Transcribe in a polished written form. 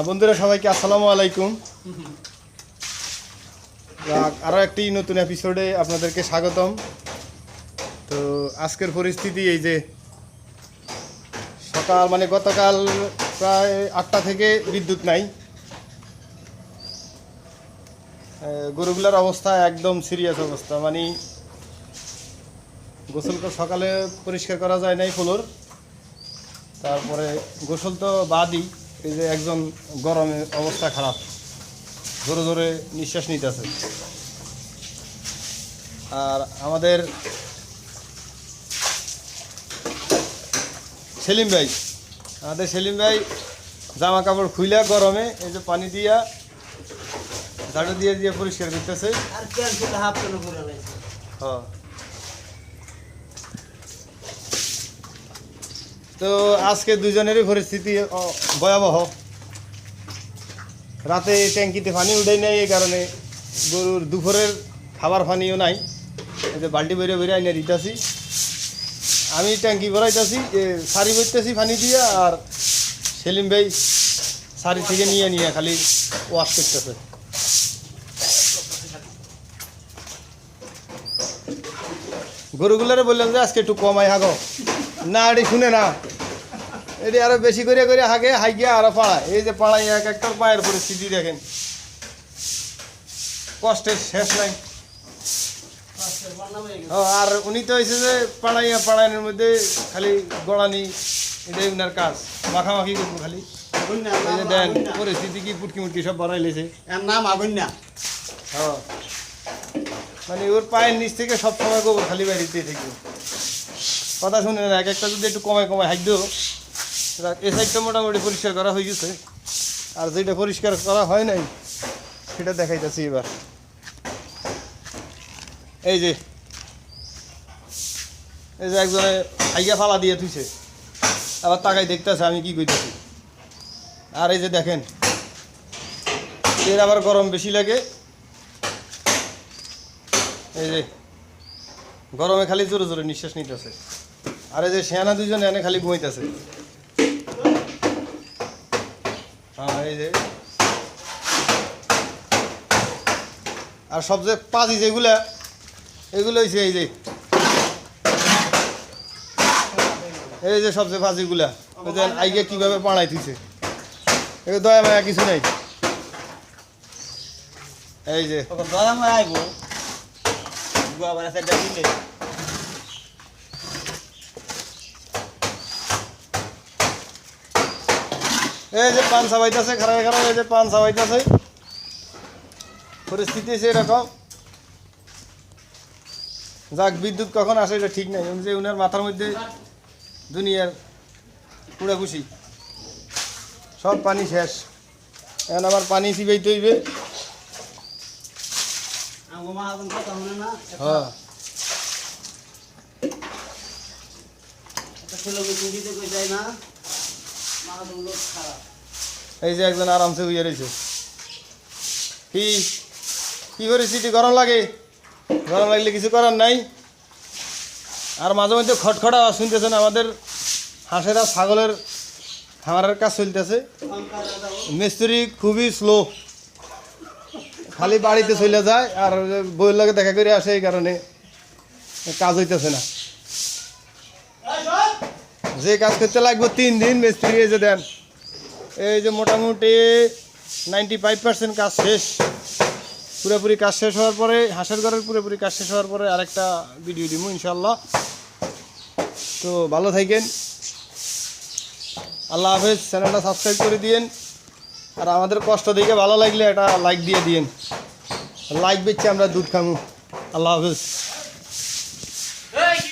বন্ধুরা সবাইকে আসসালামু আলাইকুম। আরও একটি নতুন এপিসোডে আপনাদেরকে স্বাগতম। তো আজকের পরিস্থিতি এই যে সকাল গতকাল প্রায় 8টা থেকে বিদ্যুৎ নাই। গরুগুলোর অবস্থা একদম সিরিয়াস অবস্থা, গোসল সকালে পরিষ্কার করা যায় নাই ফ্লোর, তারপরে গোসল তো বাদই, এই যে একজন গরমে অবস্থা খারাপ, জোরে জোরে নিঃশ্বাস নিতেছে। আর আমাদের সেলিম ভাই জামা কাপড় খুইলা গরমে এই যে পানি দিয়া ঝাড়ু দিয়ে দিয়ে পরিষ্কার করতেছে। তো আজকে দুজনেরই পরিস্থিতি ভয়াবহ। রাতে ট্যাঙ্কিতে পানি উঠাই নাই, এই কারণে গরুর দুপুরের খাবার পানিও নাই। এই যে বালতি বেরিয়ে বেরিয়ে আইনে দিতেছি, আমি ট্যাঙ্কি ভরাইতেছি, সারি বইতেছি পানি দিয়ে, আর সেলিম ভাই সারি থেকে নিয়ে খালি ওয়াশ করতেছে। গরুগুলারে বললাম যে আজকে একটু কমাই হাগো, না এটি শুনে না, এটি আরো বেশি করে হাগে হাইগিয়া আরো পাড়ায়। এই যে পাড়ায় এক একটার পায়ের পরিস্থিতি দেখেন, কষ্টের শেষ নাই। আর উনি তো হয়েছে যে পাড়াইয়ের মধ্যে খালি গড়ানি, এটাই ওনার কাজ, মাখামাখি করবো খালি। দেন পরিস্থিতি কি পুটকি মুটকি সব বাড়াই লেছে। নাম আগুন্যা, ওর পায়ের নিচ থেকে সব সময় গোবর খালি বাইরে থাকবে, কথা শুনে না। এক একটা যদি একটু কমায় হাইদ্য, এই সাইডটা মোটামুটি পরিষ্কার করা হয়ে গেছে, আর যেটা পরিষ্কার করা হয় নাই সেটা দেখাইতেছি এবার। এই যে একজনে হাইয়া ফালা দিয়ে থুইছে, আবার তাকাই দেখতেছে আমি কি কইতেছি। আর এই যে দেখেন, এর আবার গরম বেশি লাগে। এই যে গরমে খালি জোরে জোরে নিঃশ্বাস নিতেছে। আর এই যে শেয়ানা দুজনে এনে খালি ঘুমাইতেছে। এই যে আর সবচেয়ে পাজি যেগুলা, এগুলো হয়েছে এই যে সবচেয়ে ফাজিগুলা, আইগে কিভাবে পাড়াই থুইছে, এগুলো দয়া মায়া কিছু নাই। এই যে দয়া মায়া আইব এই যে পান সাবাইতেছে, খারাপ এই যে পান সাবাইতেছে। পরিস্থিতি সেরকম। যাক, বিদ্যুৎ কখন আসে এটা ঠিক নাই, যে উনার মাথার মধ্যে দুনিয়ার পুরা খুশি, সব পানি শেষ। এখন আবার পানি চিবাইতে হইবে। এই যে একজন আরামসে হইয়া রয়েছে। কি পরিস্থিতি, গরম লাগে? গরম লাগলে কিছু করার নাই। আর মাঝে মধ্যে খটখটা শুনতেছেন, আমাদের হাঁসের আর ছাগলের খামারের কাজ চলতেছে। মিস্ত্রি খুবই স্লো, খালি বাড়িতে চলে যায় আর বইয়ের লাগে দেখা করে আসে, এই কারণে কাজ হইতেছে না। যে কাজ করতে লাগবে 3 দিন, মিস্ত্রি এই যে দেন, এই যে মোটামুটি 95% কাজ শেষ। পুরোপুরি কাজ শেষ হওয়ার পরে, হাঁসের ঘরের পুরোপুরি কাজ শেষ হওয়ার পরে আরেকটা ভিডিও দিব ইনশাল্লাহ। তো ভালো থাকেন, আল্লাহ হাফেজ। চ্যানেলটা সাবস্ক্রাইব করে দিয়েন, আর আমাদের কষ্ট দেখে ভালো লাগলে একটা লাইক দিয়ে দিয়েন। লাইক বেচে আমরা দুধ খামু। আল্লাহ হাফেজ।